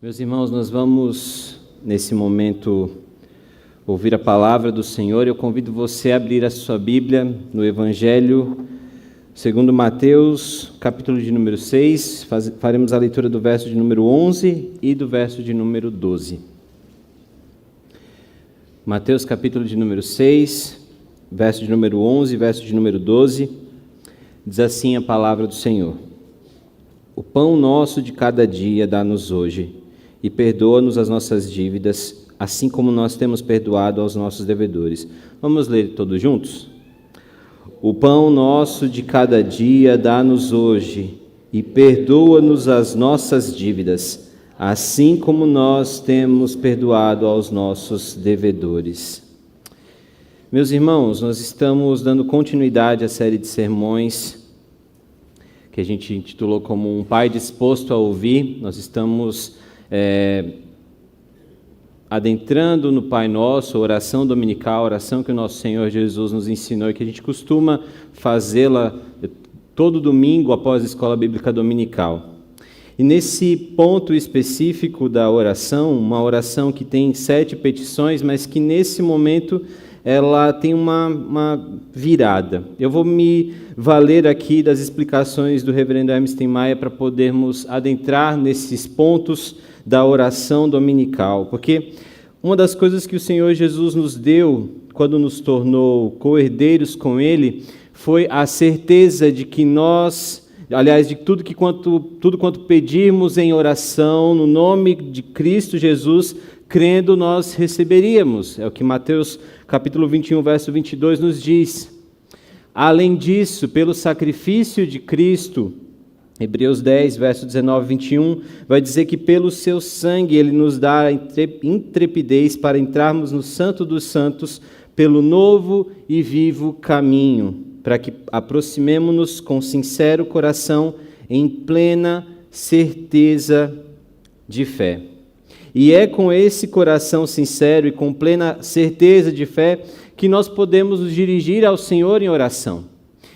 Meus irmãos, nós vamos, nesse momento, ouvir a palavra do Senhor. Eu convido você a abrir a sua Bíblia no Evangelho segundo Mateus, capítulo de número 6. Faremos a leitura do verso de número 11 e do verso de número 12. Mateus, capítulo de número 6, verso de número 11 e verso de número 12. Diz assim a palavra do Senhor: O pão nosso de cada dia dá-nos hoje, e perdoa-nos as nossas dívidas, assim como nós temos perdoado aos nossos devedores. Vamos ler todos juntos? O pão nosso de cada dia dá-nos hoje, e perdoa-nos as nossas dívidas, assim como nós temos perdoado aos nossos devedores. Meus irmãos, nós estamos dando continuidade à série de sermões que a gente intitulou como Um Pai Disposto a Ouvir. Nós estamos adentrando no Pai Nosso, a oração dominical, a oração que o nosso Senhor Jesus nos ensinou e que a gente costuma fazê-la todo domingo após a escola bíblica dominical. E nesse ponto específico da oração, uma oração que tem 7 petições, mas que nesse momento ela tem uma virada. Eu vou me valer aqui das explicações do reverendo Hermes Maia para podermos adentrar nesses pontos da oração dominical, porque uma das coisas que o Senhor Jesus nos deu quando nos tornou co-herdeiros com Ele foi a certeza de que nós, aliás, de tudo quanto pedirmos em oração no nome de Cristo Jesus, crendo nós receberíamos. É o que Mateus capítulo 21, verso 22 nos diz. Além disso, pelo sacrifício de Cristo, Hebreus 10, verso 19 e 21, vai dizer que pelo seu sangue Ele nos dá a intrepidez para entrarmos no Santo dos Santos pelo novo e vivo caminho, para que aproximemo-nos com sincero coração em plena certeza de fé. E é com esse coração sincero e com plena certeza de fé que nós podemos nos dirigir ao Senhor em oração.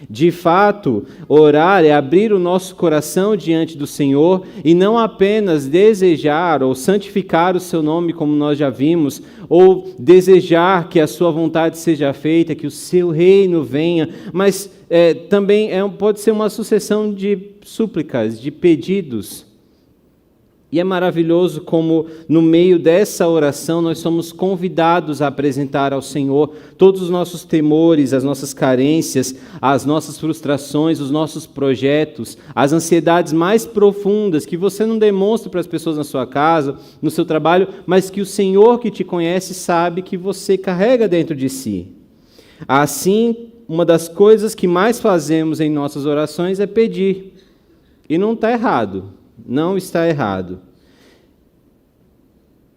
De fato, orar é abrir o nosso coração diante do Senhor e não apenas desejar ou santificar o seu nome, como nós já vimos, ou desejar que a sua vontade seja feita, que o seu reino venha, mas também pode ser uma sucessão de súplicas, de pedidos. E é maravilhoso como, no meio dessa oração, nós somos convidados a apresentar ao Senhor todos os nossos temores, as nossas carências, as nossas frustrações, os nossos projetos, as ansiedades mais profundas que você não demonstra para as pessoas na sua casa, no seu trabalho, mas que o Senhor que te conhece sabe que você carrega dentro de si. Assim, uma das coisas que mais fazemos em nossas orações é pedir. E não está errado. Não está errado.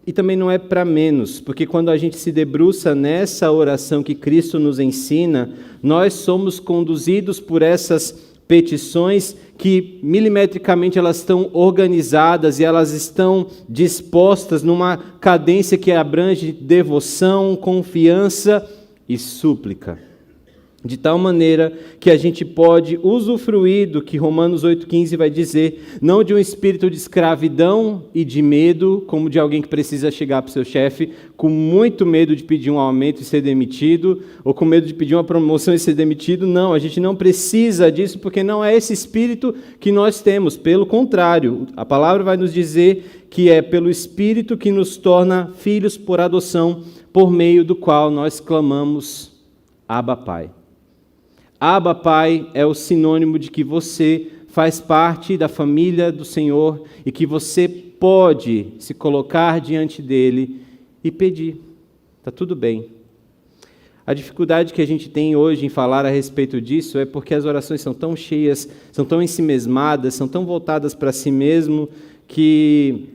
E também não é para menos, porque quando a gente se debruça nessa oração que Cristo nos ensina, nós somos conduzidos por essas petições que milimetricamente elas estão organizadas e elas estão dispostas numa cadência que abrange devoção, confiança e súplica. De tal maneira que a gente pode usufruir do que Romanos 8,15 vai dizer, não de um espírito de escravidão e de medo, como de alguém que precisa chegar para o seu chefe com muito medo de pedir um aumento e ser demitido, ou com medo de pedir uma promoção e ser demitido. Não, a gente não precisa disso, porque não é esse espírito que nós temos. Pelo contrário, a palavra vai nos dizer que é pelo Espírito que nos torna filhos por adoção, por meio do qual nós clamamos, Abba, Pai. Abba, Pai, é o sinônimo de que você faz parte da família do Senhor e que você pode se colocar diante dele e pedir. Está tudo bem. A dificuldade que a gente tem hoje em falar a respeito disso é porque as orações são tão cheias, são tão ensimesmadas, são tão voltadas para si mesmo, que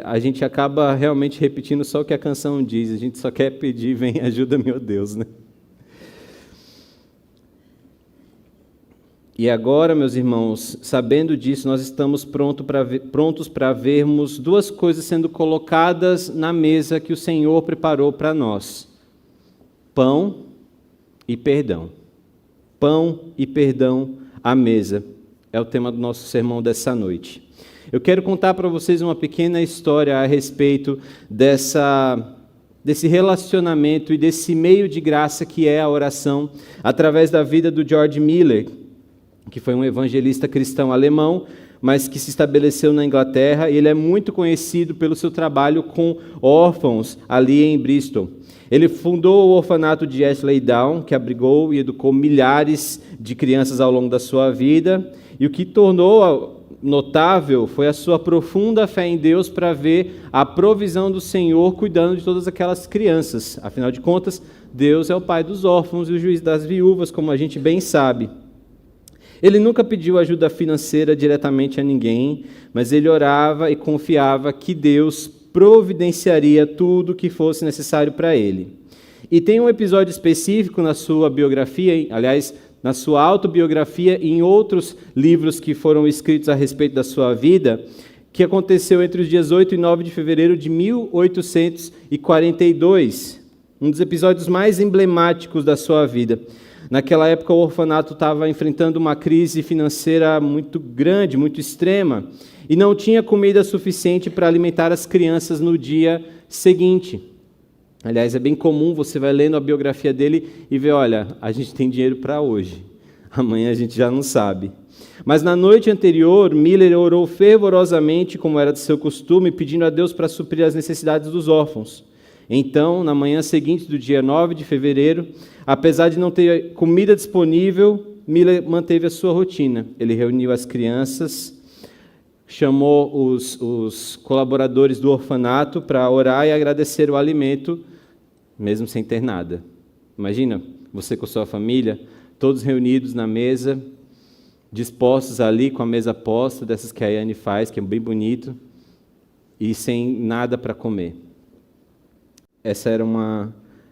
a gente acaba realmente repetindo só o que a canção diz. A gente só quer pedir, vem, ajuda-me, ó Deus, né? E agora, meus irmãos, sabendo disso, nós estamos prontos para vermos duas coisas sendo colocadas na mesa que o Senhor preparou para nós: pão e perdão. Pão e perdão à mesa é o tema do nosso sermão dessa noite. Eu quero contar para vocês uma pequena história a respeito desse relacionamento e desse meio de graça que é a oração, através da vida do George Miller, que foi um evangelista cristão alemão, mas que se estabeleceu na Inglaterra, e ele é muito conhecido pelo seu trabalho com órfãos ali em Bristol. Ele fundou o orfanato de Ashley Down, que abrigou e educou milhares de crianças ao longo da sua vida, e o que tornou notável foi a sua profunda fé em Deus para ver a provisão do Senhor cuidando de todas aquelas crianças. Afinal de contas, Deus é o pai dos órfãos e o juiz das viúvas, como a gente bem sabe. Ele nunca pediu ajuda financeira diretamente a ninguém, mas ele orava e confiava que Deus providenciaria tudo o que fosse necessário para ele. E tem um episódio específico na sua biografia, aliás, na sua autobiografia e em outros livros que foram escritos a respeito da sua vida, que aconteceu entre os dias 8 e 9 de fevereiro de 1842, um dos episódios mais emblemáticos da sua vida. Naquela época, o orfanato estava enfrentando uma crise financeira muito grande, muito extrema, e não tinha comida suficiente para alimentar as crianças no dia seguinte. Aliás, é bem comum, você vai lendo a biografia dele e vê, olha, a gente tem dinheiro para hoje, amanhã a gente já não sabe. Mas na noite anterior, Miller orou fervorosamente, como era de seu costume, pedindo a Deus para suprir as necessidades dos órfãos. Então, na manhã seguinte do dia 9 de fevereiro, apesar de não ter comida disponível, Miller manteve a sua rotina. Ele reuniu as crianças, chamou os colaboradores do orfanato para orar e agradecer o alimento, mesmo sem ter nada. Imagina, você com a sua família, todos reunidos na mesa, dispostos ali com a mesa posta, dessas que a Yane faz, que é bem bonito, e sem nada para comer. Essa era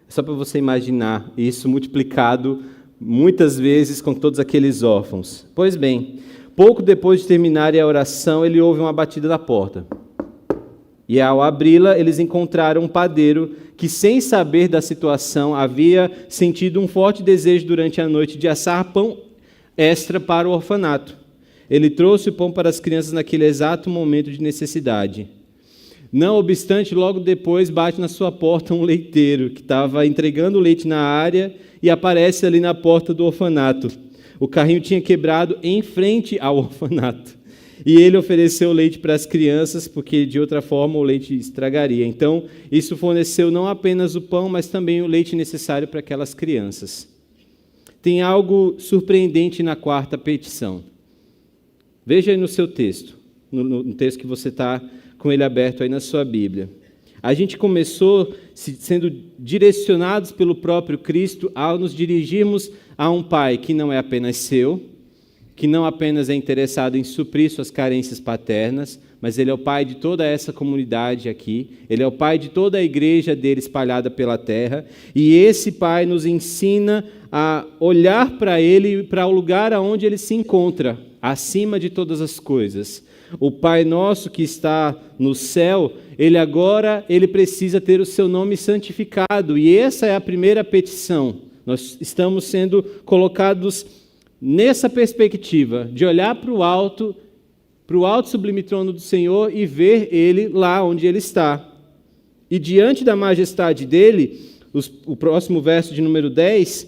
só para você imaginar isso multiplicado muitas vezes com todos aqueles órfãos. Pois bem, pouco depois de terminarem a oração, ele ouve uma batida na porta. E ao abri-la, eles encontraram um padeiro que, sem saber da situação, havia sentido um forte desejo durante a noite de assar pão extra para o orfanato. Ele trouxe o pão para as crianças naquele exato momento de necessidade. Não obstante, logo depois bate na sua porta um leiteiro que estava entregando leite na área e aparece ali na porta do orfanato. O carrinho tinha quebrado em frente ao orfanato. E ele ofereceu leite para as crianças, porque de outra forma o leite estragaria. Então, isso forneceu não apenas o pão, mas também o leite necessário para aquelas crianças. Tem algo surpreendente na quarta petição. Veja aí no seu texto, no texto que você está com ele aberto aí na sua Bíblia. A gente começou sendo direcionados pelo próprio Cristo ao nos dirigirmos a um Pai que não é apenas seu, que não apenas é interessado em suprir suas carências paternas, mas Ele é o Pai de toda essa comunidade aqui, Ele é o Pai de toda a igreja dele espalhada pela terra, e esse Pai nos ensina a olhar para Ele e para o lugar onde Ele se encontra, acima de todas as coisas. O Pai nosso que está no céu, ele precisa ter o seu nome santificado, e essa é a primeira petição. Nós estamos sendo colocados nessa perspectiva de olhar para o alto sublime trono do Senhor e ver Ele lá onde Ele está. E diante da majestade dEle, o próximo verso de número 10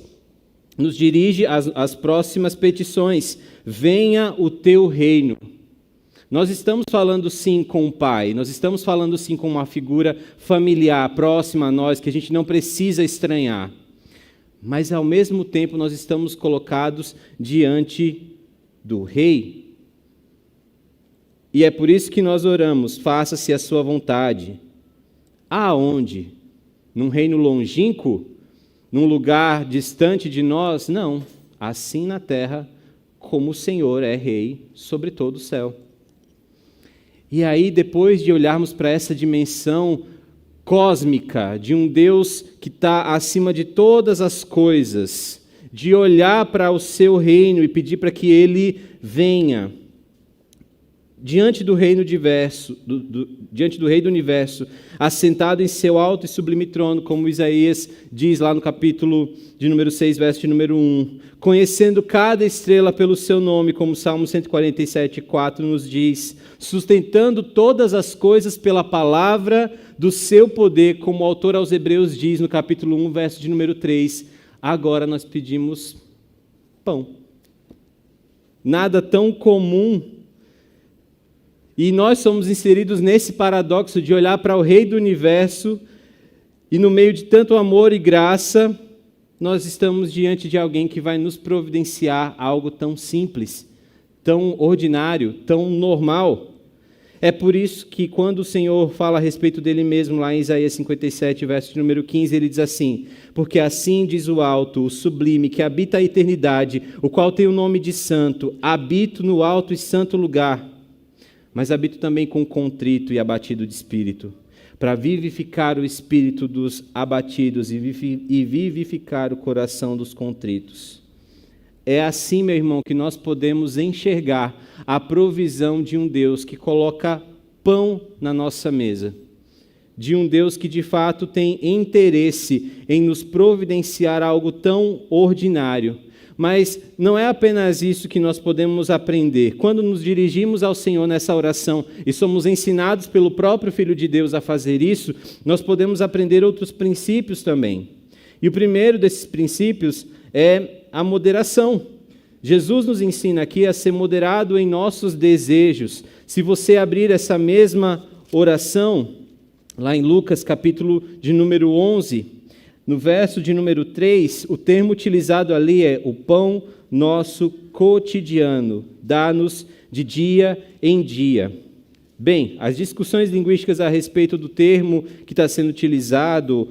nos dirige às próximas petições. Venha o teu reino. Nós estamos falando sim com o Pai, nós estamos falando sim com uma figura familiar, próxima a nós, que a gente não precisa estranhar. Mas, ao mesmo tempo, nós estamos colocados diante do Rei. E é por isso que nós oramos, faça-se a sua vontade. Aonde? Num reino longínquo? Num lugar distante de nós? Não. Assim na terra, como o Senhor é Rei sobre todo o céu. E aí, depois de olharmos para essa dimensão cósmica, de um Deus que está acima de todas as coisas, de olhar para o seu reino e pedir para que Ele venha, diante do Rei do Universo, assentado em seu alto e sublime trono, como Isaías diz lá no capítulo de número 6, verso de número 1, conhecendo cada estrela pelo seu nome, como o Salmo 147, 4 nos diz, sustentando todas as coisas pela palavra do seu poder, como o autor aos Hebreus diz no capítulo 1, verso de número 3, agora nós pedimos pão. Nada tão comum. E nós somos inseridos nesse paradoxo de olhar para o Rei do Universo e no meio de tanto amor e graça, nós estamos diante de alguém que vai nos providenciar algo tão simples, tão ordinário, tão normal. É por isso que quando o Senhor fala a respeito dele mesmo, lá em Isaías 57, verso de número 15, ele diz assim, porque assim diz o alto, o sublime, que habita a eternidade, o qual tem o nome de santo, habito no alto e santo lugar, mas habito também com o contrito e abatido de espírito, para vivificar o espírito dos abatidos e vivificar o coração dos contritos. É assim, meu irmão, que nós podemos enxergar a provisão de um Deus que coloca pão na nossa mesa, de um Deus que de fato tem interesse em nos providenciar algo tão ordinário. Mas não é apenas isso que nós podemos aprender. Quando nos dirigimos ao Senhor nessa oração e somos ensinados pelo próprio Filho de Deus a fazer isso, nós podemos aprender outros princípios também. E o primeiro desses princípios é a moderação. Jesus nos ensina aqui a ser moderado em nossos desejos. Se você abrir essa mesma oração, lá em Lucas capítulo de número 11, no verso de número 3, o termo utilizado ali é o pão nosso cotidiano, dá-nos de dia em dia. Bem, as discussões linguísticas a respeito do termo que está sendo utilizado,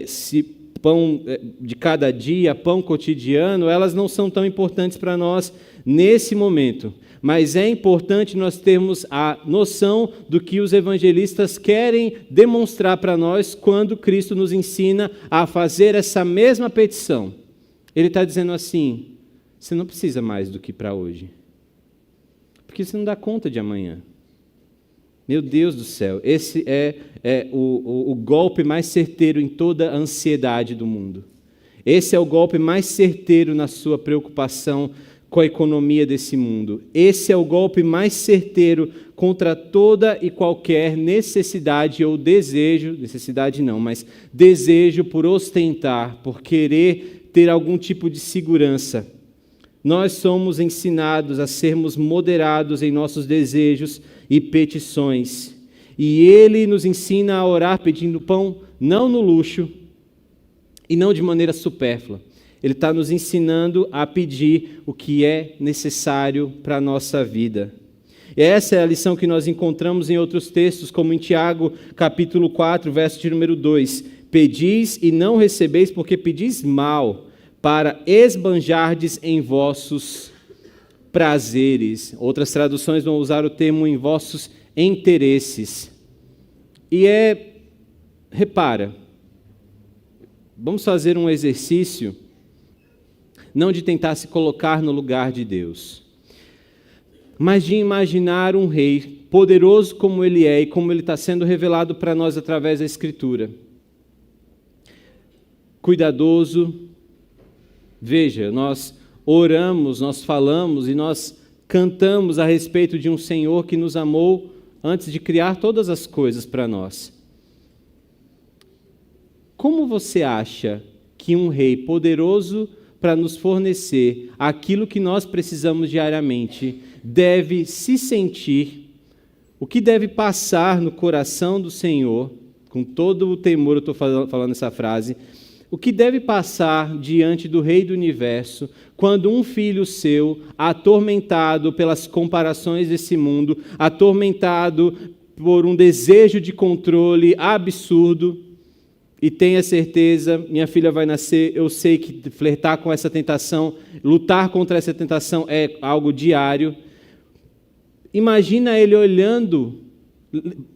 se pão de cada dia, pão cotidiano, elas não são tão importantes para nós nesse momento. Mas é importante nós termos a noção do que os evangelistas querem demonstrar para nós quando Cristo nos ensina a fazer essa mesma petição. Ele está dizendo assim, você não precisa mais do que para hoje, porque você não dá conta de amanhã. Meu Deus do céu, esse é o golpe mais certeiro em toda a ansiedade do mundo. Esse é o golpe mais certeiro na sua preocupação com a economia desse mundo. Esse é o golpe mais certeiro contra toda e qualquer necessidade ou desejo, necessidade não, mas desejo por ostentar, por querer ter algum tipo de segurança. Nós somos ensinados a sermos moderados em nossos desejos e petições. E Ele nos ensina a orar pedindo pão, não no luxo e não de maneira supérflua. Ele está nos ensinando a pedir o que é necessário para a nossa vida. E essa é a lição que nós encontramos em outros textos, como em Tiago, capítulo 4, verso de número 2. Pedis e não recebeis, porque pedis mal, para esbanjardes em vossos prazeres. Outras traduções vão usar o termo em vossos interesses. E repara, vamos fazer um exercício, não de tentar se colocar no lugar de Deus, mas de imaginar um rei poderoso como ele é e como ele está sendo revelado para nós através da Escritura. Cuidadoso. Veja, nós oramos, nós falamos e nós cantamos a respeito de um Senhor que nos amou antes de criar todas as coisas para nós. Como você acha que um rei poderoso para nos fornecer aquilo que nós precisamos diariamente deve se sentir, o que deve passar no coração do Senhor, com todo o temor eu estou falando essa frase, o que deve passar diante do Rei do Universo quando um filho seu, atormentado pelas comparações desse mundo, atormentado por um desejo de controle absurdo, e tenha certeza, minha filha vai nascer, eu sei que flertar com essa tentação, lutar contra essa tentação é algo diário. Imagina ele olhando,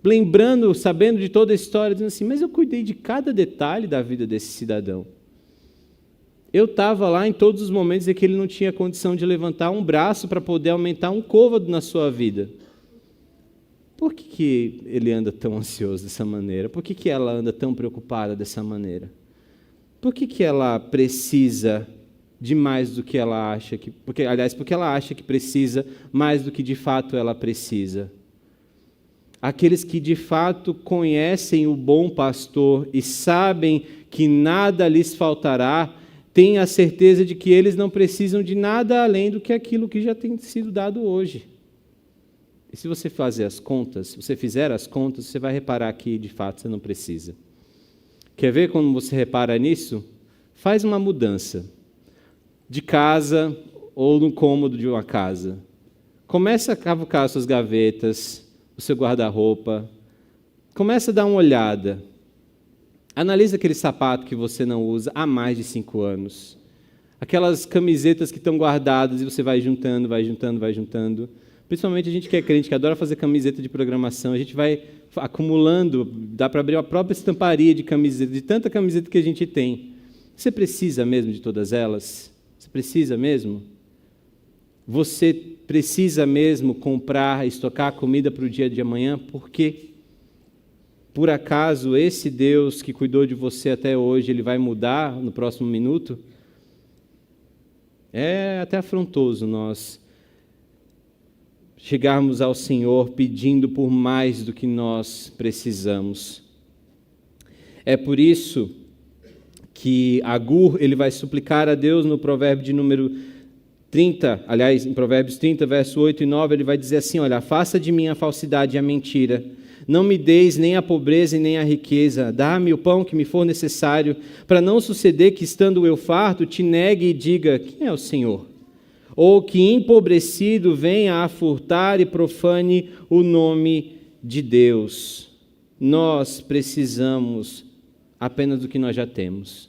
lembrando, sabendo de toda a história, dizendo assim, mas eu cuidei de cada detalhe da vida desse cidadão. Eu estava lá em todos os momentos em que ele não tinha condição de levantar um braço para poder aumentar um côvado na sua vida. por que ele anda tão ansioso dessa maneira? Por que ela anda tão preocupada dessa maneira? Por que ela precisa de mais do que ela acha que... porque ela acha que precisa mais do que de fato ela precisa. Aqueles que de fato conhecem o bom pastor e sabem que nada lhes faltará, têm a certeza de que eles não precisam de nada além do que aquilo que já tem sido dado hoje. E se você fizer as contas, você vai reparar que de fato você não precisa. Quer ver como você repara nisso? Faz uma mudança de casa ou no cômodo de uma casa. Começa a cavucar suas gavetas, o seu guarda-roupa. Começa a dar uma olhada. Analisa aquele sapato que você não usa há mais de 5 anos. Aquelas camisetas que estão guardadas e você vai juntando. Principalmente a gente que é crente, que adora fazer camiseta de programação, a gente vai acumulando, dá para abrir a própria estamparia de camiseta, de tanta camiseta que a gente tem. Você precisa mesmo de todas elas? Você precisa mesmo? Você precisa mesmo comprar, estocar comida para o dia de amanhã? Por quê? Por acaso esse Deus que cuidou de você até hoje, ele vai mudar no próximo minuto? É até afrontoso nós chegarmos ao Senhor pedindo por mais do que nós precisamos. É por isso que Agur, ele vai suplicar a Deus no provérbio de número 30, aliás, em Provérbios 30, verso 8 e 9, ele vai dizer assim, olha, afasta de mim a falsidade e a mentira, não me deis nem a pobreza e nem a riqueza, dá-me o pão que me for necessário, para não suceder que, estando eu farto, te negue e diga, quem é o Senhor? Ou que empobrecido venha a furtar e profane o nome de Deus. Nós precisamos apenas do que nós já temos.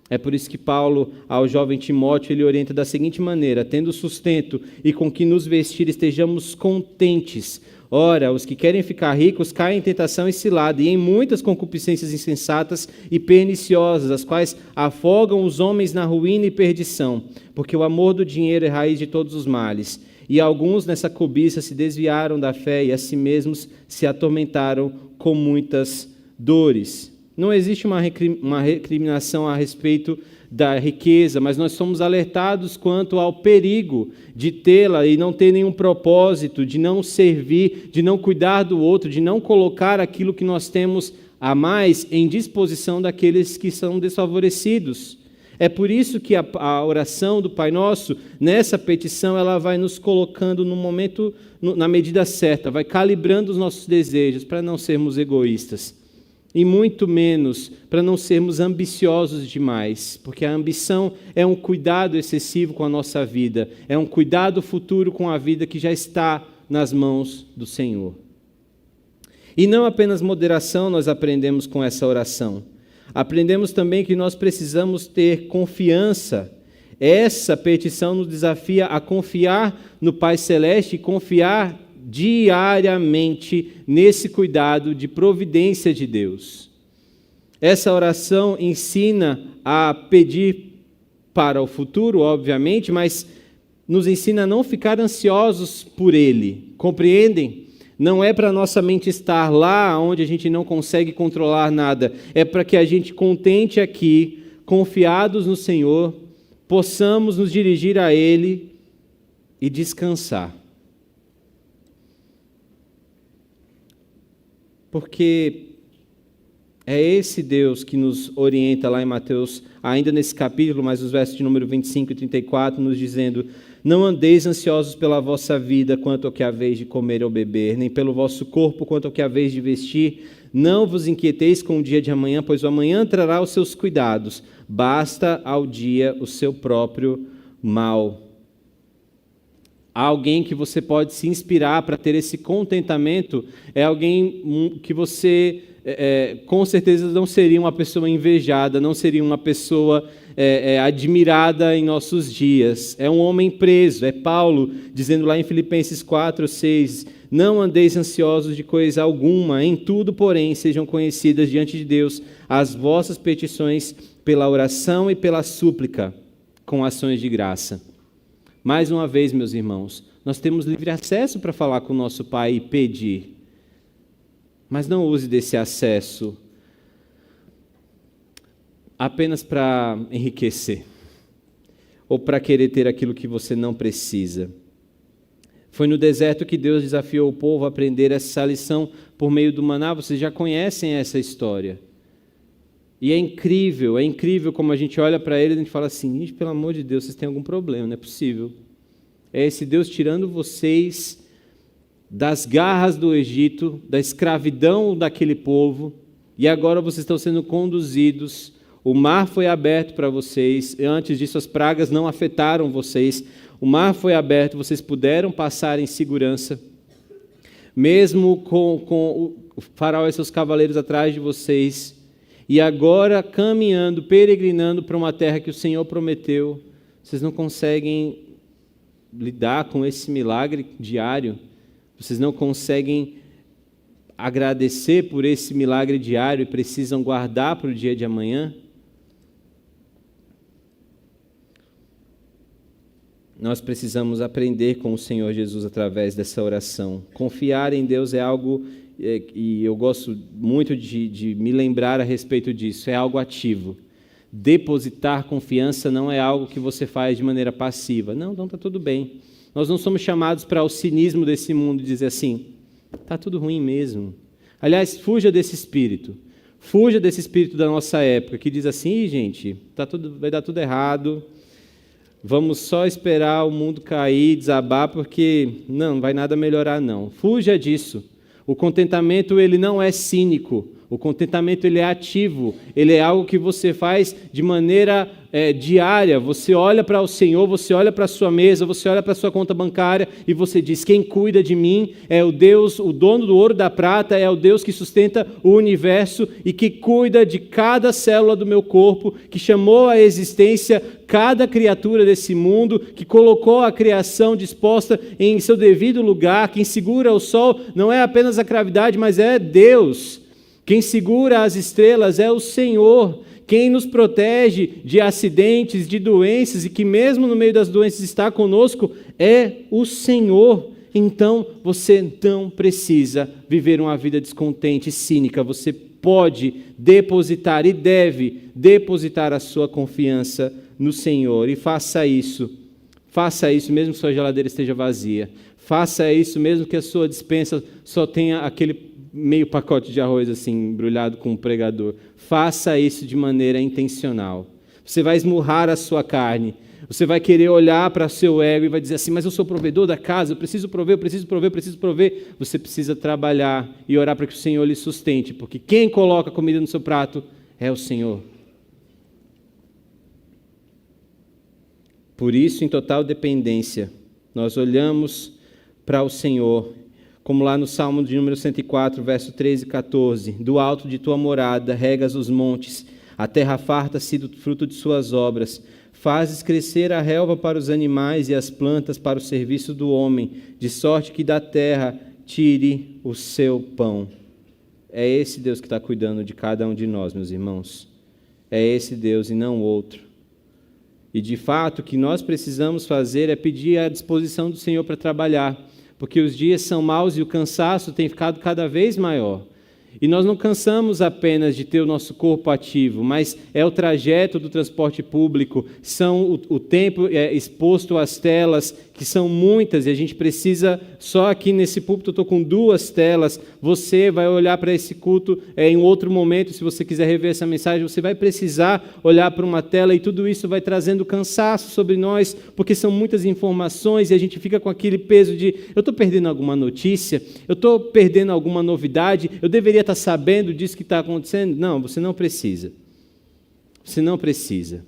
É por isso que Paulo, ao jovem Timóteo, ele orienta da seguinte maneira, tendo sustento e com que nos vestir estejamos contentes. Ora, os que querem ficar ricos caem em tentação e cilada, e em muitas concupiscências insensatas e perniciosas, as quais afogam os homens na ruína e perdição, porque o amor do dinheiro é raiz de todos os males. E alguns nessa cobiça se desviaram da fé e a si mesmos se atormentaram com muitas dores. Não existe uma recriminação a respeito da riqueza, mas nós somos alertados quanto ao perigo de tê-la e não ter nenhum propósito, de não servir, de não cuidar do outro, de não colocar aquilo que nós temos a mais em disposição daqueles que são desfavorecidos. É por isso que a oração do Pai Nosso, nessa petição, ela vai nos colocando no momento, na medida certa, vai calibrando os nossos desejos para não sermos egoístas. E muito menos para não sermos ambiciosos demais, porque a ambição é um cuidado excessivo com a nossa vida, é um cuidado futuro com a vida que já está nas mãos do Senhor. E não apenas moderação nós aprendemos com essa oração, aprendemos também que nós precisamos ter confiança. Essa petição nos desafia a confiar no Pai Celeste e confiar diariamente nesse cuidado de providência de Deus. Essa oração ensina a pedir para o futuro, obviamente, mas nos ensina a não ficar ansiosos por ele. Compreendem? Não é para nossa mente estar lá onde a gente não consegue controlar nada. É para que a gente, contente aqui, confiados no Senhor, possamos nos dirigir a Ele e descansar. Porque é esse Deus que nos orienta lá em Mateus, ainda nesse capítulo, mas os versos de número 25 e 34, nos dizendo, não andeis ansiosos pela vossa vida quanto ao que haveis de comer ou beber, nem pelo vosso corpo quanto ao que haveis de vestir. Não vos inquieteis com o dia de amanhã, pois o amanhã trará os seus cuidados. Basta ao dia o seu próprio mal. Há alguém que você pode se inspirar para ter esse contentamento, é alguém que você, com certeza, não seria uma pessoa invejada, não seria uma pessoa admirada em nossos dias. É um homem preso, é Paulo, dizendo lá em Filipenses 4, 6, não andeis ansiosos de coisa alguma, em tudo, porém, sejam conhecidas diante de Deus as vossas petições pela oração e pela súplica, com ações de graça. Mais uma vez, meus irmãos, nós temos livre acesso para falar com o nosso Pai e pedir. Mas não use desse acesso apenas para enriquecer ou para querer ter aquilo que você não precisa. Foi no deserto que Deus desafiou o povo a aprender essa lição por meio do maná. Vocês já conhecem essa história. E é incrível como a gente olha para ele e a gente fala assim, gente, pelo amor de Deus, vocês têm algum problema, não é possível. É esse Deus tirando vocês das garras do Egito, da escravidão daquele povo, e agora vocês estão sendo conduzidos. O mar foi aberto para vocês, antes disso as pragas não afetaram vocês. O mar foi aberto, vocês puderam passar em segurança, mesmo com o faraó e seus cavaleiros atrás de vocês, e agora caminhando, peregrinando para uma terra que o Senhor prometeu, vocês não conseguem lidar com esse milagre diário, vocês não conseguem agradecer por esse milagre diário e precisam guardar para o dia de amanhã? Nós precisamos aprender com o Senhor Jesus através dessa oração. Confiar em Deus é algo, e eu gosto muito de me lembrar a respeito disso, é algo ativo. Depositar confiança não é algo que você faz de maneira passiva. Não, está tudo bem. Nós não somos chamados para o cinismo desse mundo e dizer assim, está tudo ruim mesmo. Aliás, fuja desse espírito. Fuja desse espírito da nossa época, que diz assim, gente, vai dar tudo errado, vamos só esperar o mundo cair, desabar, porque não vai nada melhorar, não. Fuja disso. O contentamento, ele não é cínico. O contentamento, ele é ativo. Ele é algo que você faz de maneira diária. Você olha para o Senhor, você olha para a sua mesa, você olha para a sua conta bancária e você diz, quem cuida de mim é o Deus, o dono do ouro e da prata, é o Deus que sustenta o universo e que cuida de cada célula do meu corpo, que chamou à existência cada criatura desse mundo, que colocou a criação disposta em seu devido lugar. Quem segura o sol não é apenas a gravidade, mas é Deus. Quem segura as estrelas é o Senhor. Quem nos protege de acidentes, de doenças, e que mesmo no meio das doenças está conosco, é o Senhor. Então, você não precisa viver uma vida descontente e cínica. Você pode depositar e deve depositar a sua confiança no Senhor. E faça isso. Faça isso mesmo que sua geladeira esteja vazia. Faça isso mesmo que a sua despensa só tenha aquele meio pacote de arroz assim, embrulhado com um pregador. Faça isso de maneira intencional. Você vai esmurrar a sua carne. Você vai querer olhar para o seu ego e vai dizer assim, mas eu sou provedor da casa, eu preciso prover. Você precisa trabalhar e orar para que o Senhor lhe sustente, porque quem coloca comida no seu prato é o Senhor. Por isso, em total dependência, nós olhamos para o Senhor, como lá no Salmo de número 104, verso 13 e 14, do alto de tua morada regas os montes, a terra farta-se do fruto de suas obras, fazes crescer a relva para os animais e as plantas para o serviço do homem, de sorte que da terra tire o seu pão. É esse Deus que está cuidando de cada um de nós, meus irmãos. É esse Deus e não outro. E de fato, o que nós precisamos fazer é pedir a disposição do Senhor para trabalhar, porque os dias são maus e o cansaço tem ficado cada vez maior. E nós não cansamos apenas de ter o nosso corpo ativo, mas é o trajeto do transporte público, são o tempo exposto às telas, que são muitas, e a gente precisa, só aqui nesse púlpito eu estou com 2 telas, você vai olhar para esse culto em outro momento, se você quiser rever essa mensagem, você vai precisar olhar para uma tela, e tudo isso vai trazendo cansaço sobre nós, porque são muitas informações, e a gente fica com aquele peso de, eu estou perdendo alguma notícia, eu estou perdendo alguma novidade, eu deveria estar sabendo disso que está acontecendo? Não, você não precisa. Você não precisa.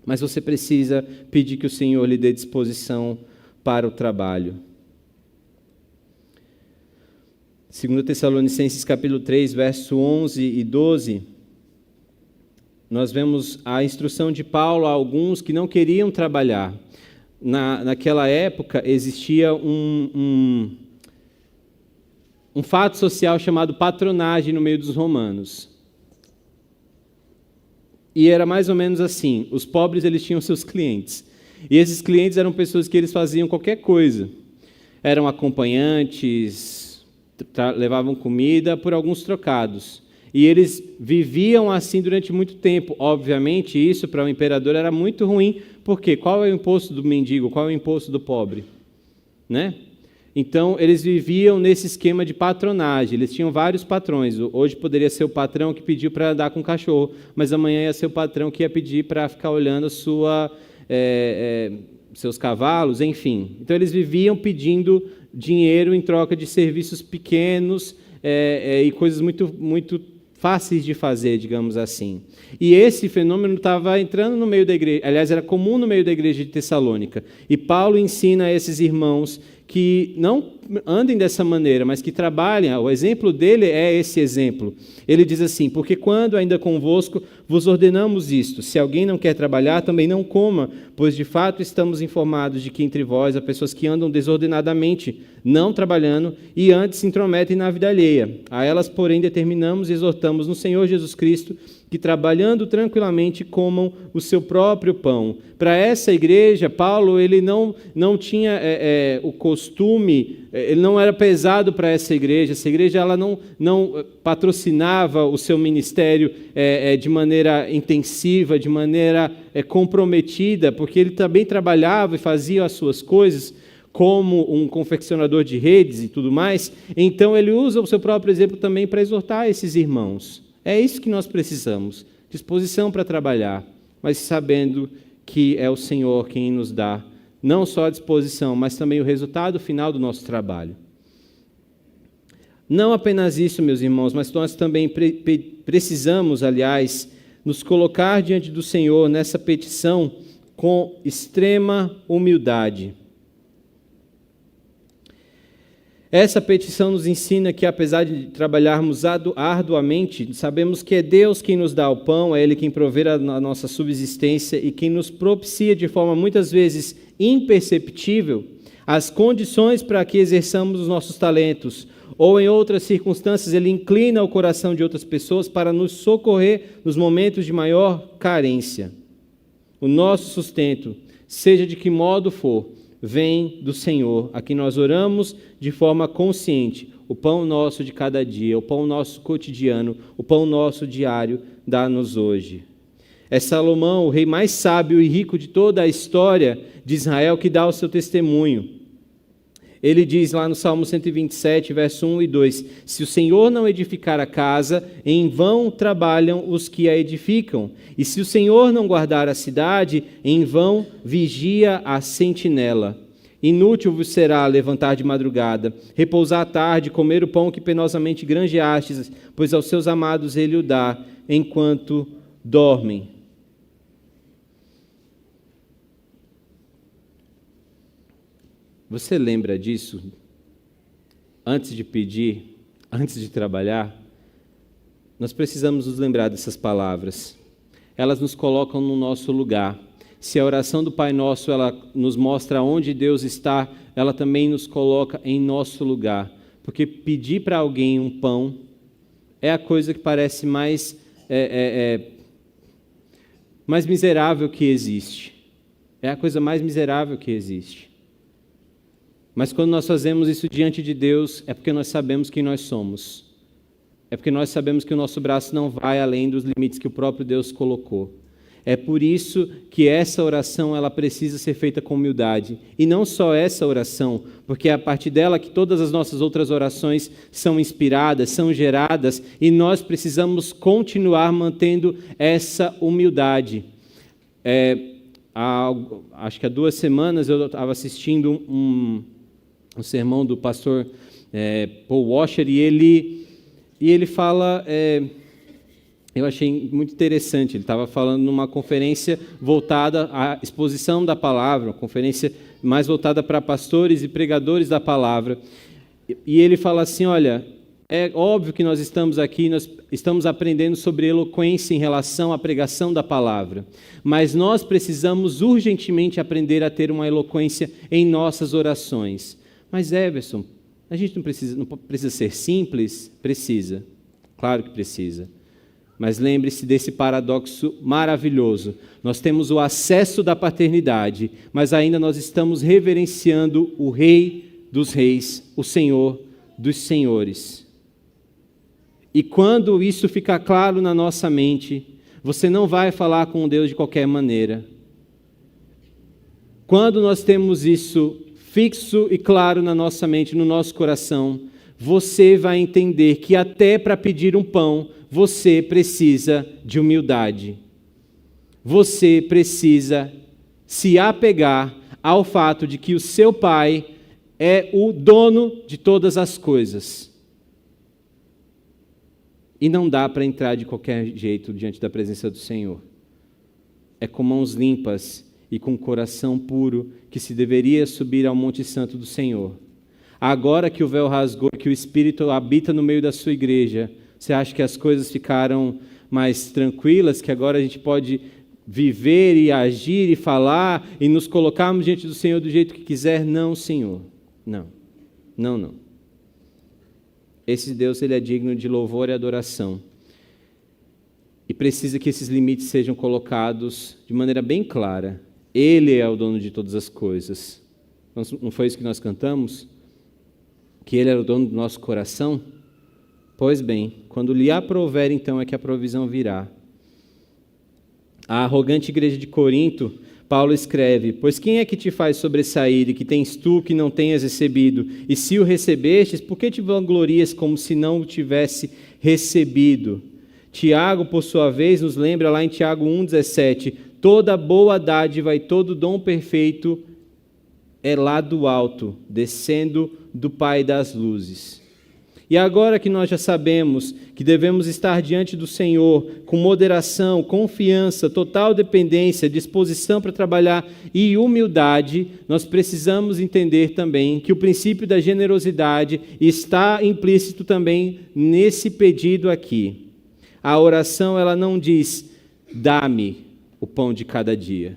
Mas você precisa pedir que o Senhor lhe dê disposição para o trabalho. 2 Tessalonicenses capítulo 3, verso 11 e 12, nós vemos a instrução de Paulo a alguns que não queriam trabalhar. Naquela época existia um fato social chamado patronagem no meio dos romanos. E era mais ou menos assim, os pobres eles tinham seus clientes, e esses clientes eram pessoas que eles faziam qualquer coisa, eram acompanhantes, levavam comida por alguns trocados. E eles viviam assim durante muito tempo. Obviamente, isso para o imperador era muito ruim, porque qual é o imposto do mendigo? Qual é o imposto do pobre? Né? Então, eles viviam nesse esquema de patronagem. Eles tinham vários patrões. Hoje poderia ser o patrão que pediu para andar com o cachorro, mas amanhã ia ser o patrão que ia pedir para ficar olhando seus cavalos, enfim. Então, eles viviam pedindo dinheiro em troca de serviços pequenos e coisas muito, muito fáceis de fazer, digamos assim. E esse fenômeno estava entrando no meio da igreja, aliás, era comum no meio da igreja de Tessalônica. E Paulo ensina a esses irmãos que não andem dessa maneira, mas que trabalhem. O exemplo dele é esse exemplo. Ele diz assim: porque quando ainda convosco vos ordenamos isto, se alguém não quer trabalhar, também não coma, pois de fato estamos informados de que entre vós há pessoas que andam desordenadamente, não trabalhando, e antes se intrometem na vida alheia. A elas, porém, determinamos e exortamos no Senhor Jesus Cristo que, trabalhando tranquilamente, comam o seu próprio pão. Para essa igreja, Paulo ele não tinha o costume, ele não era pesado para essa igreja. Essa igreja ela não patrocinava o seu ministério de maneira intensiva, de maneira comprometida, porque ele também trabalhava e fazia as suas coisas como um confeccionador de redes e tudo mais. Então ele usa o seu próprio exemplo também para exortar esses irmãos. É isso que nós precisamos, disposição para trabalhar, mas sabendo que é o Senhor quem nos dá, não só a disposição, mas também o resultado final do nosso trabalho. Não apenas isso, meus irmãos, mas nós também precisamos, aliás, nos colocar diante do Senhor nessa petição com extrema humildade. Essa petição nos ensina que, apesar de trabalharmos arduamente, sabemos que é Deus quem nos dá o pão, é Ele quem provê a nossa subsistência e quem nos propicia de forma muitas vezes imperceptível as condições para que exerçamos os nossos talentos, ou em outras circunstâncias Ele inclina o coração de outras pessoas para nos socorrer nos momentos de maior carência. O nosso sustento, seja de que modo for, vem do Senhor, a quem nós oramos de forma consciente. O pão nosso de cada dia, o pão nosso cotidiano, o pão nosso diário, dá-nos hoje. É Salomão, o rei mais sábio e rico de toda a história de Israel, que dá o seu testemunho. Ele diz lá no Salmo 127, verso 1 e 2, se o Senhor não edificar a casa, em vão trabalham os que a edificam. E se o Senhor não guardar a cidade, em vão vigia a sentinela. Inútil vos será levantar de madrugada, repousar à tarde, comer o pão que penosamente granjeastes, pois aos seus amados ele o dá, enquanto dormem. Você lembra disso? Antes de pedir, antes de trabalhar, nós precisamos nos lembrar dessas palavras. Elas nos colocam no nosso lugar. Se a oração do Pai Nosso ela nos mostra onde Deus está, ela também nos coloca em nosso lugar. Porque pedir para alguém um pão é a coisa que parece mais miserável que existe. É a coisa mais miserável que existe. Mas quando nós fazemos isso diante de Deus, é porque nós sabemos quem nós somos. É porque nós sabemos que o nosso braço não vai além dos limites que o próprio Deus colocou. É por isso que essa oração ela precisa ser feita com humildade. E não só essa oração, porque é a partir dela que todas as nossas outras orações são inspiradas, são geradas, e nós precisamos continuar mantendo essa humildade. Acho que há 2 semanas eu estava assistindo um sermão do pastor Paul Washer, e ele fala, eu achei muito interessante, ele estava falando numa conferência voltada à exposição da palavra, uma conferência mais voltada para pastores e pregadores da palavra, e ele fala assim, olha, é óbvio que nós estamos aqui, nós estamos aprendendo sobre eloquência em relação à pregação da palavra, mas nós precisamos urgentemente aprender a ter uma eloquência em nossas orações. Mas Everson, a gente não precisa ser simples? Precisa, claro que precisa. Mas lembre-se desse paradoxo maravilhoso. Nós temos o acesso da paternidade, mas ainda nós estamos reverenciando o Rei dos Reis, o Senhor dos senhores. E quando isso ficar claro na nossa mente, você não vai falar com Deus de qualquer maneira. Quando nós temos isso fixo e claro na nossa mente, no nosso coração, você vai entender que até para pedir um pão, você precisa de humildade. Você precisa se apegar ao fato de que o seu Pai é o dono de todas as coisas. E não dá para entrar de qualquer jeito diante da presença do Senhor. É com mãos limpas e com coração puro que se deveria subir ao Monte Santo do Senhor. Agora que o véu rasgou, que o Espírito habita no meio da sua igreja, você acha que as coisas ficaram mais tranquilas, que agora a gente pode viver e agir e falar e nos colocarmos diante do Senhor do jeito que quiser? Não, Senhor. Não. Esse Deus, ele é digno de louvor e adoração. E precisa que esses limites sejam colocados de maneira bem clara. Ele é o dono de todas as coisas. Não foi isso que nós cantamos? Que Ele era o dono do nosso coração? Pois bem, quando lhe aprouver, então é que a provisão virá. A arrogante igreja de Corinto, Paulo escreve: pois quem é que te faz sobressair e que tens tu que não tenhas recebido? E se o recebestes, por que te vanglorias como se não o tivesse recebido? Tiago, por sua vez, nos lembra lá em Tiago 1,17: toda boa dádiva e todo dom perfeito é lá do alto, descendo do Pai das luzes. E agora que nós já sabemos que devemos estar diante do Senhor com moderação, confiança, total dependência, disposição para trabalhar e humildade, nós precisamos entender também que o princípio da generosidade está implícito também nesse pedido aqui. A oração, ela não diz: dá-me o pão de cada dia.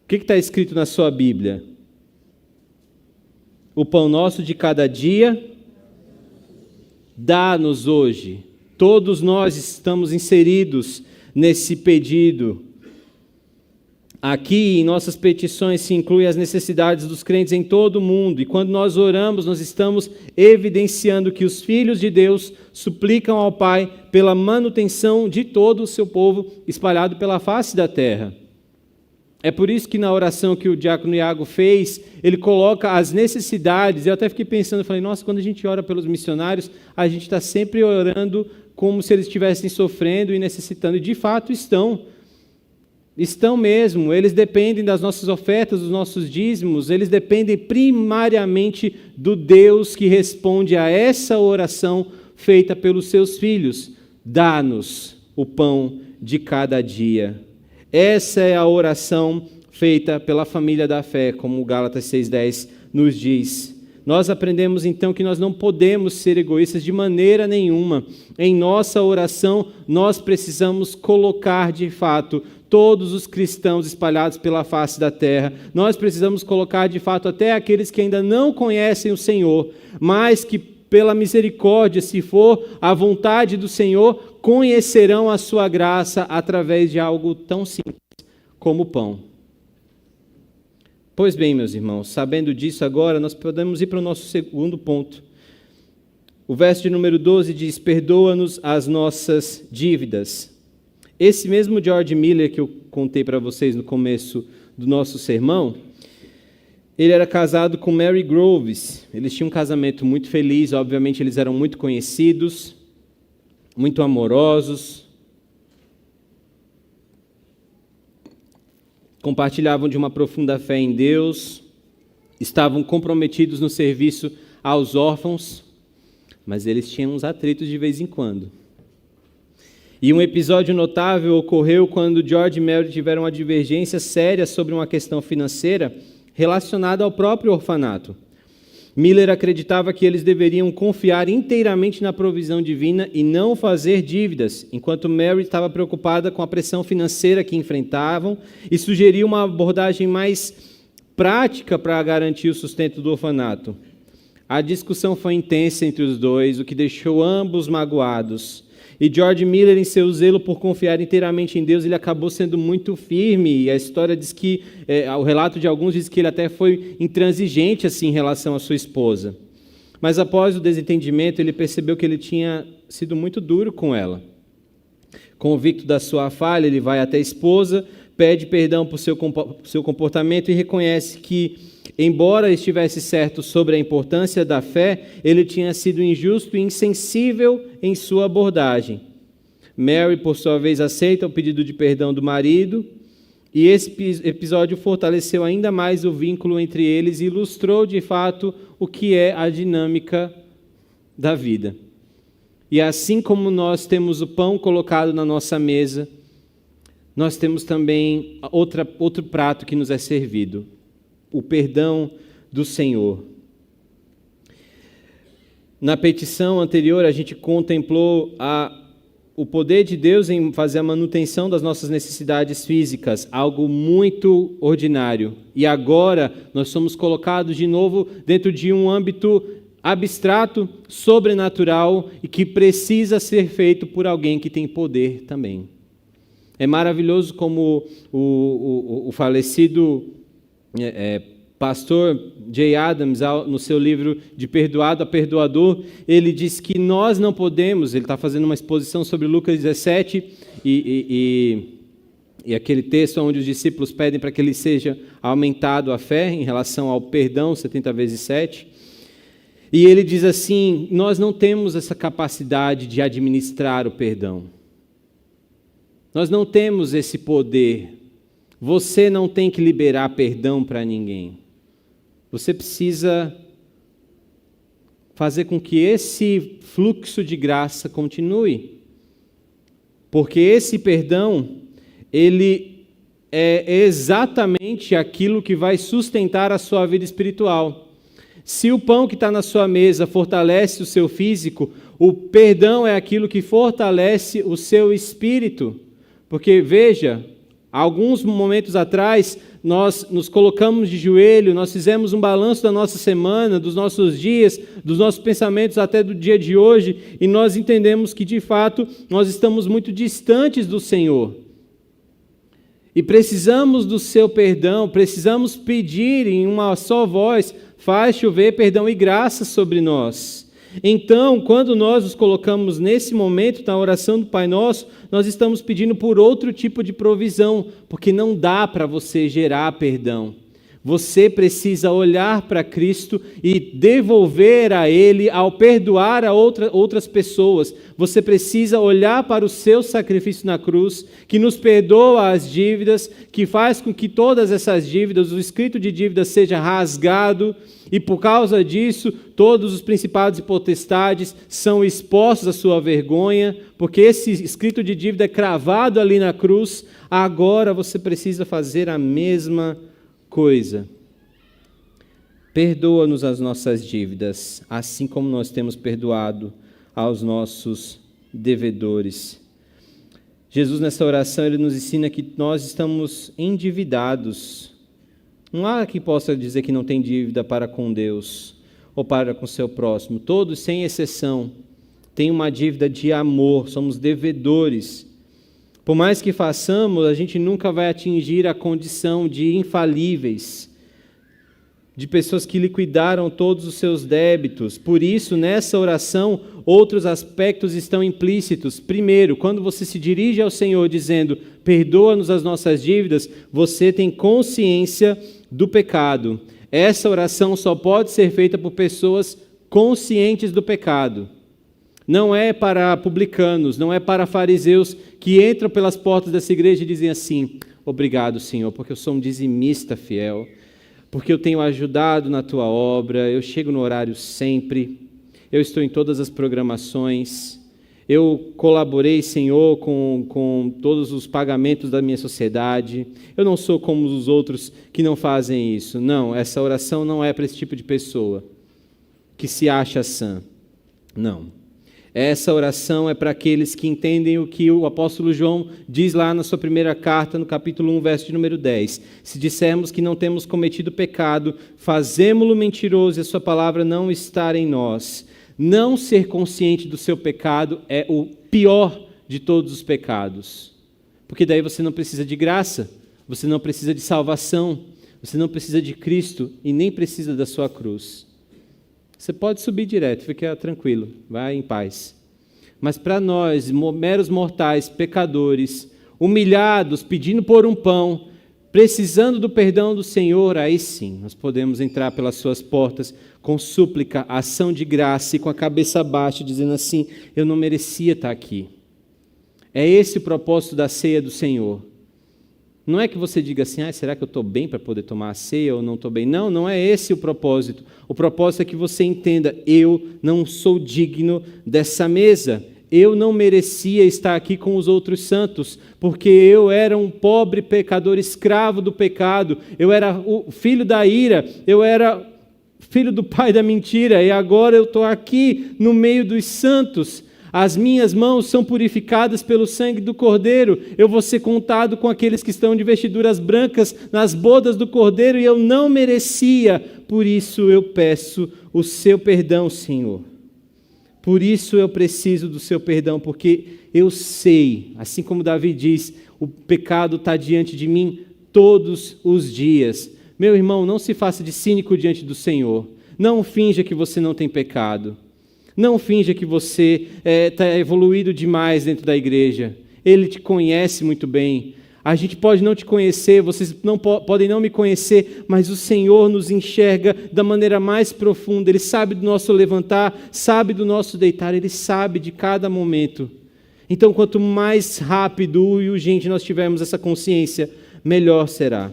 O que está escrito na sua Bíblia? O pão nosso de cada dia, dá-nos hoje. Todos nós estamos inseridos nesse pedido. Aqui em nossas petições se incluem as necessidades dos crentes em todo o mundo. E quando nós oramos, nós estamos evidenciando que os filhos de Deus suplicam ao Pai pela manutenção de todo o seu povo espalhado pela face da terra. É por isso que na oração que o diácono Iago fez, ele coloca as necessidades. Eu até fiquei pensando, falei, nossa, quando a gente ora pelos missionários, a gente está sempre orando como se eles estivessem sofrendo e necessitando. E de fato estão. Estão mesmo. Eles dependem das nossas ofertas, dos nossos dízimos. Eles dependem primariamente do Deus que responde a essa oração feita pelos seus filhos. Dá-nos o pão de cada dia. Essa é a oração feita pela família da fé, como o Gálatas 6,10 nos diz. Nós aprendemos então que nós não podemos ser egoístas de maneira nenhuma. Em nossa oração, nós precisamos colocar de fato todos os cristãos espalhados pela face da terra. Nós precisamos colocar de fato até aqueles que ainda não conhecem o Senhor, mas que pela misericórdia, se for a vontade do Senhor, conhecerão a sua graça através de algo tão simples como o pão. Pois bem, meus irmãos, sabendo disso agora, nós podemos ir para o nosso segundo ponto. O verso de número 12 diz: perdoa-nos as nossas dívidas. Esse mesmo George Miller que eu contei para vocês no começo do nosso sermão, ele era casado com Mary Groves. Eles tinham um casamento muito feliz, obviamente eles eram muito conhecidos, muito amorosos, compartilhavam de uma profunda fé em Deus, estavam comprometidos no serviço aos órfãos, mas eles tinham uns atritos de vez em quando. E um episódio notável ocorreu quando George e Mary tiveram uma divergência séria sobre uma questão financeira relacionada ao próprio orfanato. Miller acreditava que eles deveriam confiar inteiramente na provisão divina e não fazer dívidas, enquanto Mary estava preocupada com a pressão financeira que enfrentavam e sugeriu uma abordagem mais prática para garantir o sustento do orfanato. A discussão foi intensa entre os dois, o que deixou ambos magoados. E George Miller, em seu zelo por confiar inteiramente em Deus, ele acabou sendo muito firme. E a história diz que, o relato de alguns diz que ele até foi intransigente assim, em relação à sua esposa. mas após o desentendimento, ele percebeu que ele tinha sido muito duro com ela. Convicto da sua falha, ele vai até a esposa, pede perdão por seu comportamento e reconhece que, embora estivesse certo sobre a importância da fé, ele tinha sido injusto e insensível em sua abordagem. Mary, por sua vez, aceita o pedido de perdão do marido, e esse episódio fortaleceu ainda mais o vínculo entre eles e ilustrou, de fato, o que é a dinâmica da vida. E assim como nós temos o pão colocado na nossa mesa, nós temos também outro prato que nos é servido, o perdão do Senhor. Na petição anterior, a gente contemplou o poder de Deus em fazer a manutenção das nossas necessidades físicas, algo muito ordinário. E agora nós somos colocados de novo dentro de um âmbito abstrato, sobrenatural e que precisa ser feito por alguém que tem poder também. É maravilhoso como o falecido pastor Jay Adams, no seu livro De Perdoado a Perdoador, ele diz que nós não podemos, ele está fazendo uma exposição sobre Lucas 17 e aquele texto onde os discípulos pedem para que ele seja aumentado a fé em relação ao perdão 70 vezes 7. E ele diz assim, nós não temos essa capacidade de administrar o perdão. Nós não temos esse poder. Você não tem que liberar perdão para ninguém. Você precisa fazer com que esse fluxo de graça continue. Porque esse perdão, ele é exatamente aquilo que vai sustentar a sua vida espiritual. Se o pão que está na sua mesa fortalece o seu físico, o perdão é aquilo que fortalece o seu espírito. Porque, veja, alguns momentos atrás, nós nos colocamos de joelho, nós fizemos um balanço da nossa semana, dos nossos dias, dos nossos pensamentos até do dia de hoje, e nós entendemos que, de fato, nós estamos muito distantes do Senhor. E precisamos do seu perdão, precisamos pedir em uma só voz, faz chover perdão e graça sobre nós. Então, quando nós nos colocamos nesse momento na oração do Pai Nosso, nós estamos pedindo por outro tipo de provisão, porque não dá para você gerar perdão. Você precisa olhar para Cristo e devolver a Ele ao perdoar a outras pessoas. Você precisa olhar para o seu sacrifício na cruz, que nos perdoa as dívidas, que faz com que todas essas dívidas, o escrito de dívidas seja rasgado, e por causa disso, todos os principados e potestades são expostos à sua vergonha, porque esse escrito de dívida é cravado ali na cruz. Agora você precisa fazer a mesma coisa. Perdoa-nos as nossas dívidas, assim como nós temos perdoado aos nossos devedores. Jesus, nessa oração, ele nos ensina que nós estamos endividados. Não há quem possa dizer que não tem dívida para com Deus ou para com seu próximo. Todos, sem exceção, têm uma dívida de amor, somos devedores. Por mais que façamos, a gente nunca vai atingir a condição de infalíveis, de pessoas que liquidaram todos os seus débitos. Por isso, nessa oração, outros aspectos estão implícitos. Primeiro, quando você se dirige ao Senhor dizendo, perdoa-nos as nossas dívidas, você tem consciência do pecado. Essa oração só pode ser feita por pessoas conscientes do pecado. Não é para publicanos, não é para fariseus que entram pelas portas dessa igreja e dizem assim, obrigado, Senhor, porque eu sou um dizimista fiel, porque eu tenho ajudado na tua obra, eu chego no horário sempre, eu estou em todas as programações, eu colaborei, Senhor, com todos os pagamentos da minha sociedade, eu não sou como os outros que não fazem isso. Não, essa oração não é para esse tipo de pessoa que se acha sã. Não. Essa oração é para aqueles que entendem o que o apóstolo João diz lá na sua primeira carta, no capítulo 1, verso de número 10. Se dissermos que não temos cometido pecado, fazemo-lo mentiroso e a sua palavra não está em nós. Não ser consciente do seu pecado é o pior de todos os pecados. Porque daí você não precisa de graça, você não precisa de salvação, você não precisa de Cristo e nem precisa da sua cruz. Você pode subir direto, fica tranquilo, vai em paz. Mas para nós, meros mortais, pecadores, humilhados, pedindo por um pão, precisando do perdão do Senhor, aí sim, nós podemos entrar pelas suas portas com súplica, ação de graça e com a cabeça baixa, dizendo assim, eu não merecia estar aqui. É esse o propósito da ceia do Senhor. Não é que você diga assim, será que eu estou bem para poder tomar a ceia ou não estou bem? Não, não é esse o propósito. O propósito é que você entenda, eu não sou digno dessa mesa. Eu não merecia estar aqui com os outros santos, porque eu era um pobre pecador, escravo do pecado. Eu era o filho da ira, eu era filho do pai da mentira, e agora eu estou aqui no meio dos santos. As minhas mãos são purificadas pelo sangue do Cordeiro. Eu vou ser contado com aqueles que estão de vestiduras brancas nas bodas do Cordeiro e eu não merecia. Por isso eu peço o seu perdão, Senhor. Por isso eu preciso do seu perdão, porque eu sei, assim como Davi diz, o pecado está diante de mim todos os dias. Meu irmão, não se faça de cínico diante do Senhor. Não finja que você não tem pecado. Não finja que você está evoluído demais dentro da igreja. Ele te conhece muito bem. A gente pode não te conhecer, vocês podem não me conhecer, mas o Senhor nos enxerga da maneira mais profunda. Ele sabe do nosso levantar, sabe do nosso deitar, Ele sabe de cada momento. Então, quanto mais rápido e urgente nós tivermos essa consciência, melhor será.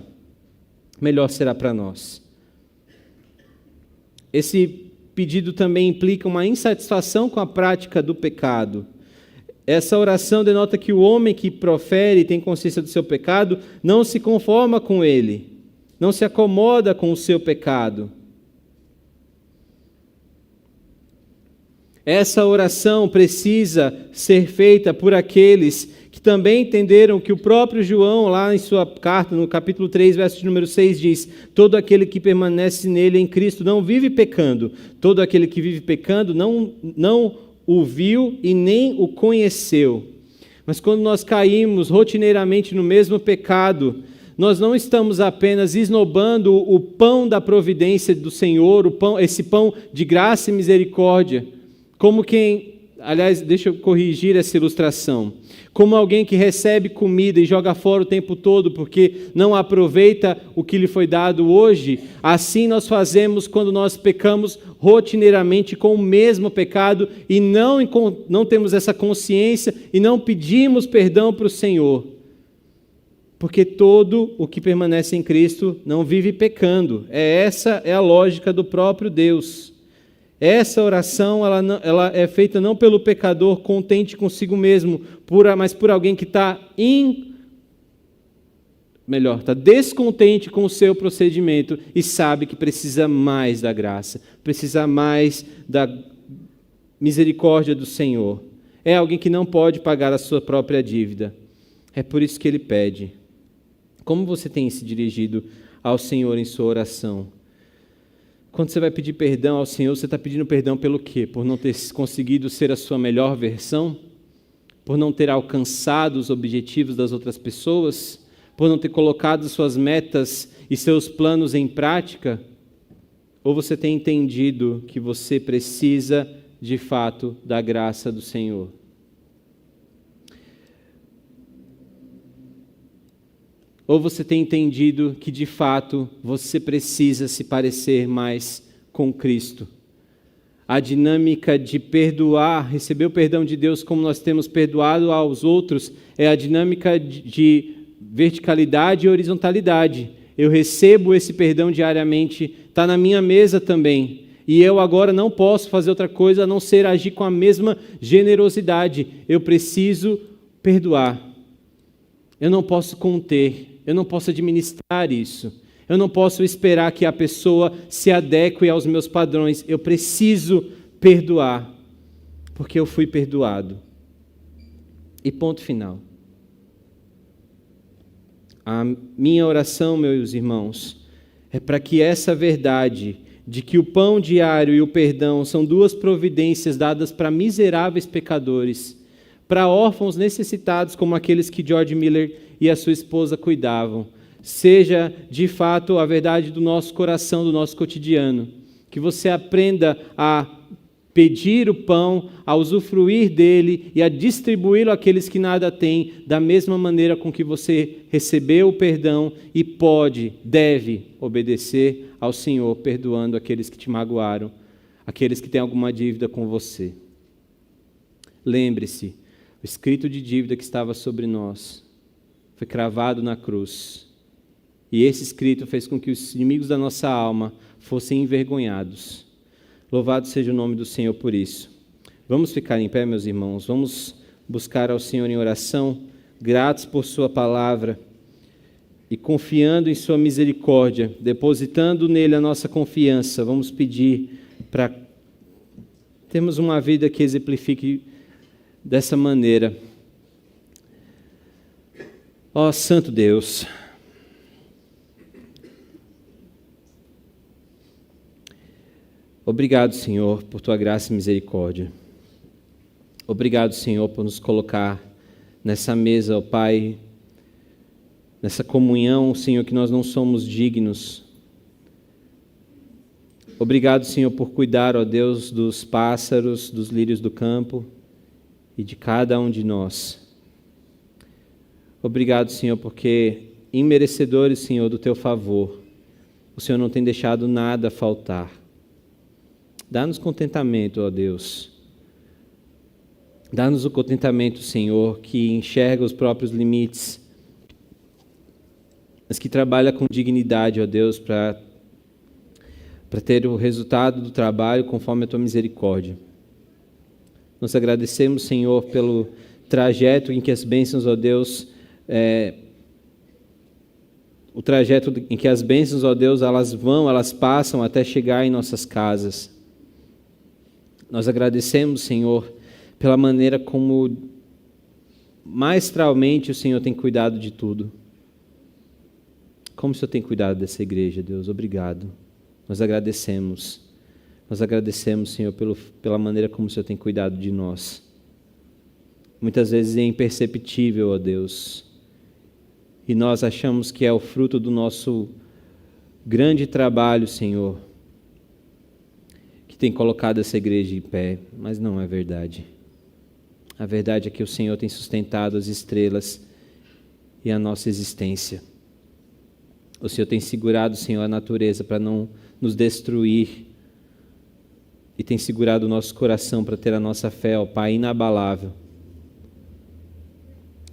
Melhor será para nós. Esse pedido também implica uma insatisfação com a prática do pecado. Essa oração denota que o homem que profere e tem consciência do seu pecado não se conforma com ele, não se acomoda com o seu pecado. Essa oração precisa ser feita por aqueles que também entenderam que o próprio João, lá em sua carta, no capítulo 3, verso de número 6, diz: todo aquele que permanece nele em Cristo não vive pecando. Todo aquele que vive pecando não o viu e nem o conheceu. Mas quando nós caímos rotineiramente no mesmo pecado, nós não estamos apenas esnobando o pão da providência do Senhor, esse pão de graça e misericórdia, como quem, aliás, deixa eu corrigir essa ilustração, como alguém que recebe comida e joga fora o tempo todo porque não aproveita o que lhe foi dado hoje, assim nós fazemos quando nós pecamos rotineiramente com o mesmo pecado e não temos essa consciência e não pedimos perdão para o Senhor. Porque todo o que permanece em Cristo não vive pecando. Essa é a lógica do próprio Deus. Essa oração ela é feita não pelo pecador contente consigo mesmo, mas por alguém que está descontente com o seu procedimento e sabe que precisa mais da graça, precisa mais da misericórdia do Senhor. É alguém que não pode pagar a sua própria dívida. É por isso que ele pede. Como você tem se dirigido ao Senhor em sua oração? Quando você vai pedir perdão ao Senhor, você está pedindo perdão pelo quê? Por não ter conseguido ser a sua melhor versão? Por não ter alcançado os objetivos das outras pessoas? Por não ter colocado suas metas e seus planos em prática? Ou você tem entendido que você precisa, de fato, da graça do Senhor? Ou você tem entendido que, de fato, você precisa se parecer mais com Cristo? A dinâmica de perdoar, receber o perdão de Deus como nós temos perdoado aos outros, é a dinâmica de verticalidade e horizontalidade. Eu recebo esse perdão diariamente, está na minha mesa também. E eu agora não posso fazer outra coisa a não ser agir com a mesma generosidade. Eu preciso perdoar. Eu não posso conter. Eu não posso administrar isso. Eu não posso esperar que a pessoa se adeque aos meus padrões. Eu preciso perdoar, porque eu fui perdoado. E ponto final. A minha oração, meus irmãos, é para que essa verdade de que o pão diário e o perdão são duas providências dadas para miseráveis pecadores, para órfãos necessitados como aqueles que George Miller e a sua esposa cuidavam, seja de fato a verdade do nosso coração, do nosso cotidiano, Que você aprenda a pedir o pão, a usufruir dele e a distribuí-lo àqueles que nada têm, da mesma maneira com que você recebeu o perdão e deve obedecer ao Senhor, perdoando aqueles que te magoaram, aqueles que têm alguma dívida com você. Lembre-se, o escrito de dívida que estava sobre nós foi cravado na cruz. E esse escrito fez com que os inimigos da nossa alma fossem envergonhados. Louvado seja o nome do Senhor por isso. Vamos ficar em pé, meus irmãos. Vamos buscar ao Senhor em oração, gratos por sua palavra e confiando em sua misericórdia, depositando nele a nossa confiança. Vamos pedir para termos uma vida que exemplifique dessa maneira. Ó Santo Deus, obrigado, Senhor, por tua graça e misericórdia. Obrigado, Senhor, por nos colocar nessa mesa, ó Pai, nessa comunhão, Senhor, que nós não somos dignos. Obrigado, Senhor, por cuidar, ó Deus, dos pássaros, dos lírios do campo e de cada um de nós. Obrigado, Senhor, porque imerecedores, Senhor, do teu favor, o Senhor não tem deixado nada faltar. Dá-nos contentamento, ó Deus. Dá-nos o contentamento, Senhor, que enxerga os próprios limites, mas que trabalha com dignidade, ó Deus, para ter o resultado do trabalho conforme a tua misericórdia. Nós agradecemos, Senhor, pelo trajeto em que as bênçãos, ó Deus, o trajeto em que as bênçãos, ó Deus, elas passam até chegar em nossas casas. Nós agradecemos, Senhor, pela maneira como maestralmente o Senhor tem cuidado de tudo. Como o Senhor tem cuidado dessa igreja, Deus, obrigado. Nós agradecemos, Senhor, pela maneira como o Senhor tem cuidado de nós. Muitas vezes é imperceptível, ó Deus, e nós achamos que é o fruto do nosso grande trabalho, Senhor, que tem colocado essa igreja em pé, mas não é verdade. A verdade é que o Senhor tem sustentado as estrelas e a nossa existência. O Senhor tem segurado, Senhor, a natureza para não nos destruir e tem segurado o nosso coração para ter a nossa fé, ó Pai, inabalável.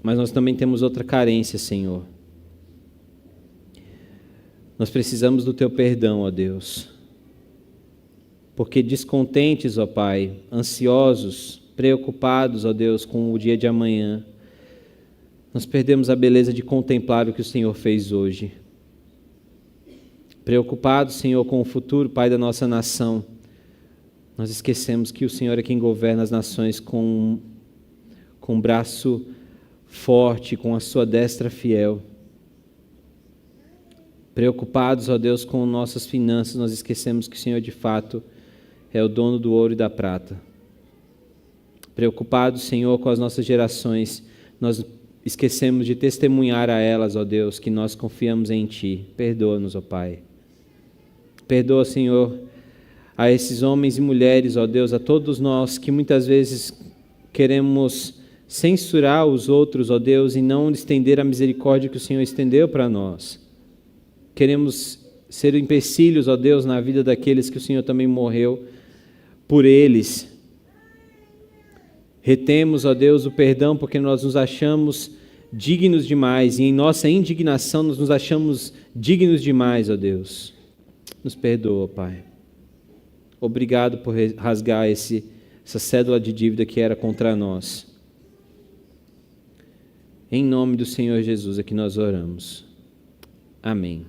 Mas nós também temos outra carência, Senhor. Nós precisamos do Teu perdão, ó Deus. Porque descontentes, ó Pai, ansiosos, preocupados, ó Deus, com o dia de amanhã, nós perdemos a beleza de contemplar o que o Senhor fez hoje. Preocupados, Senhor, com o futuro, Pai, da nossa nação, nós esquecemos que o Senhor é quem governa as nações com um braço forte, com a sua destra fiel. Preocupados, ó Deus, com nossas finanças, nós esquecemos que o Senhor, de fato, é o dono do ouro e da prata. Preocupados, Senhor, com as nossas gerações, nós esquecemos de testemunhar a elas, ó Deus, que nós confiamos em Ti. Perdoa-nos, ó Pai. Perdoa, Senhor, a esses homens e mulheres, ó Deus, a todos nós que muitas vezes queremos censurar os outros, ó Deus, e não estender a misericórdia que o Senhor estendeu para nós. Queremos ser empecilhos, ó Deus, na vida daqueles que o Senhor também morreu por eles. Retemos, ó Deus, o perdão porque nós nos achamos dignos demais e em nossa indignação nós nos achamos dignos demais, ó Deus. Nos perdoa, Pai. Obrigado por rasgar essa cédula de dívida que era contra nós. Em nome do Senhor Jesus é que nós oramos. Amém.